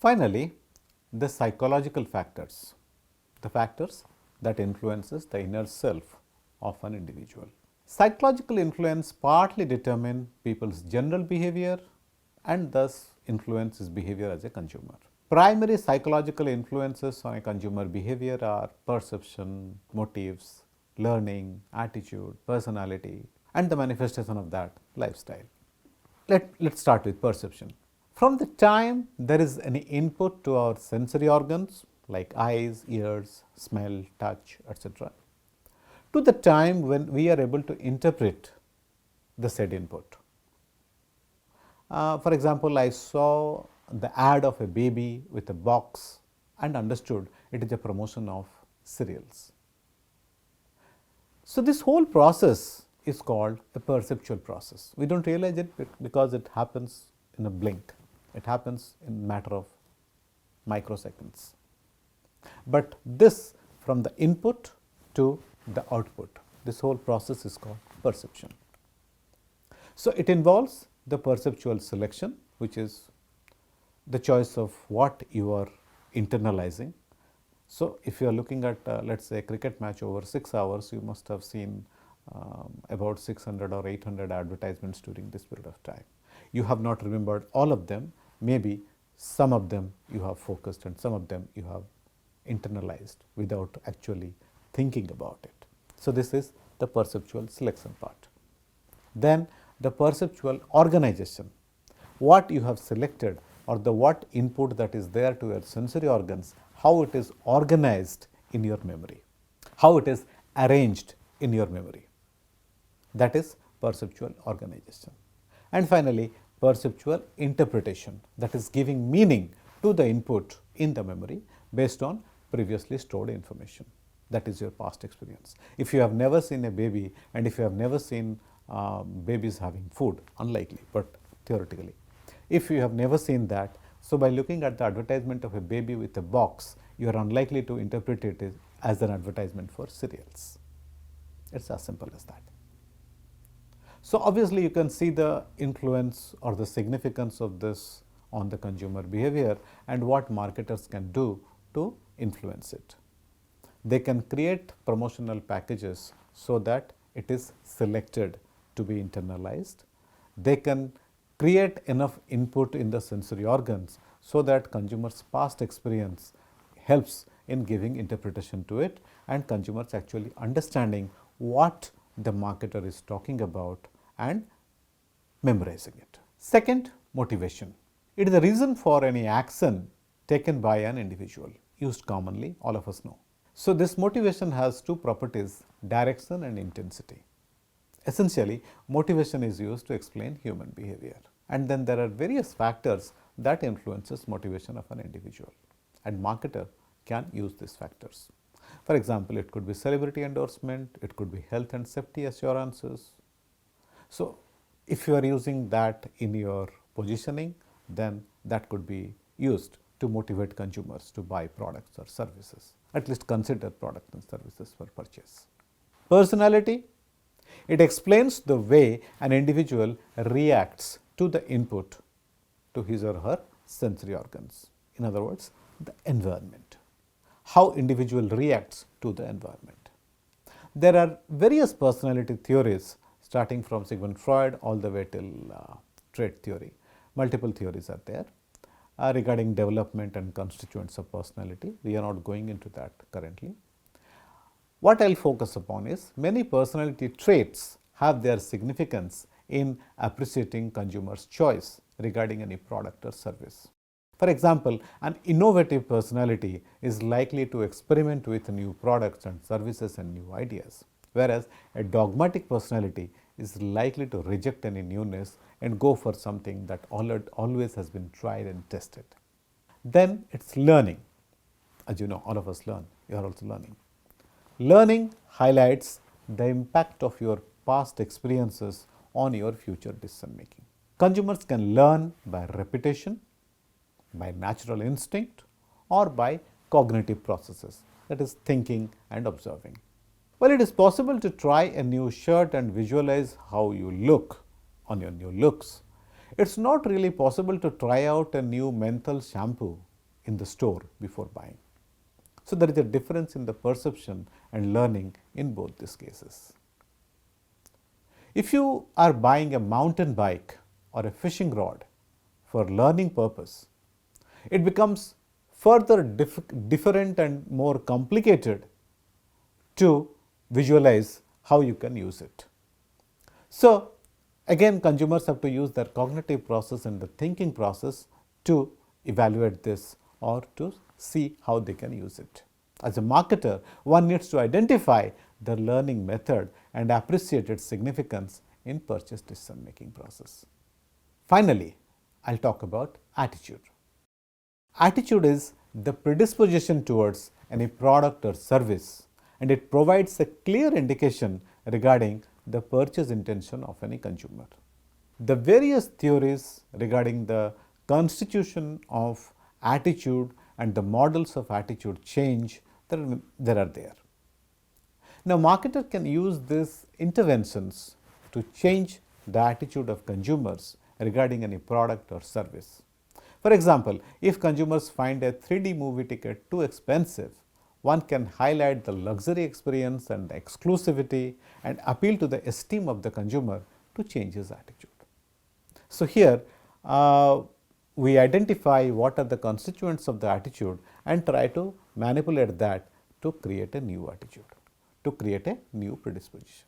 Finally, the psychological factors, the factors that influences the inner self of an individual. Psychological influence partly determine people's general behavior and thus influence his behavior as a consumer. Primary psychological influences on a consumer behavior are perception, motives, learning, attitude, personality, and the manifestation of that lifestyle. Let's start with perception. From the time there is any input to our sensory organs like eyes, ears, smell, touch, etc., to the time when we are able to interpret the said input. For example, I saw the ad of a baby with a box and understood it is a promotion of cereals. So, this whole process is called the perceptual process. We do not realize it because it happens in a blink, it happens in a matter of microseconds. But this from the input to the output, this whole process is called perception. So, it involves the perceptual selection, which is the choice of what you are internalizing. So, if you are looking at let us say a cricket match over 6 hours, you must have seen about 600 or 800 advertisements during this period of time. You have not remembered all of them, maybe some of them you have focused and some of them you have internalized without actually thinking about it. So, this is the perceptual selection part. Then the perceptual organization, what you have selected or the what input that is there to your sensory organs, how it is organized in your memory, how it is arranged in your memory, that is perceptual organization. And finally, perceptual interpretation, that is giving meaning to the input in the memory based on previously stored information, that is your past experience. If you have never seen a baby and if you have never seen babies having food, unlikely, but theoretically, if you have never seen that, so by looking at the advertisement of a baby with a box, you are unlikely to interpret it as an advertisement for cereals. It is as simple as that. So, obviously, you can see the influence or the significance of this on the consumer behavior and what marketers can do to influence it. They can create promotional packages so that it is selected to be internalized. They can create enough input in the sensory organs so that consumers' past experience helps in giving interpretation to it and consumers actually understanding what the marketer is talking about and memorizing it. Second, motivation. It is the reason for any action taken by an individual, used commonly, all of us know. So, this motivation has two properties, direction and intensity. Essentially, motivation is used to explain human behavior, and then there are various factors that influences motivation of an individual, and marketer can use these factors. For example, it could be celebrity endorsement, it could be health and safety assurances. So, if you are using that in your positioning, then that could be used to motivate consumers to buy products or services, at least consider products and services for purchase. Personality, it explains the way an individual reacts to the input to his or her sensory organs. In other words, the environment, how individual reacts to the environment. There are various personality theories starting from Sigmund Freud all the way till trait theory. Multiple theories are there regarding development and constituents of personality. We are not going into that currently. What I will focus upon is many personality traits have their significance in appreciating consumers' choice regarding any product or service. For example, an innovative personality is likely to experiment with new products and services and new ideas, whereas a dogmatic personality is likely to reject any newness and go for something that always has been tried and tested. Then it is learning. As you know, all of us learn, you are also learning. Learning highlights the impact of your past experiences on your future decision making. Consumers can learn by repetition, by natural instinct, or by cognitive processes, that is thinking and observing. Well, it is possible to try a new shirt and visualize how you look on your new looks. It is not really possible to try out a new menthol shampoo in the store before buying. So, there is a difference in the perception and learning in both these cases. If you are buying a mountain bike or a fishing rod for learning purpose, it becomes further different and more complicated to visualize how you can use it. So, again consumers have to use their cognitive process and the thinking process to evaluate this or to see how they can use it. As a marketer, one needs to identify the learning method and appreciate its significance in purchase decision making process. Finally, I will talk about attitude. Attitude is the predisposition towards any product or service, and it provides a clear indication regarding the purchase intention of any consumer. The various theories regarding the constitution of attitude and the models of attitude change that are there. Now, marketer can use these interventions to change the attitude of consumers regarding any product or service. For example, if consumers find a 3D movie ticket too expensive, one can highlight the luxury experience and exclusivity and appeal to the esteem of the consumer to change his attitude. So, here we identify what are the constituents of the attitude and try to manipulate that to create a new attitude, to create a new predisposition.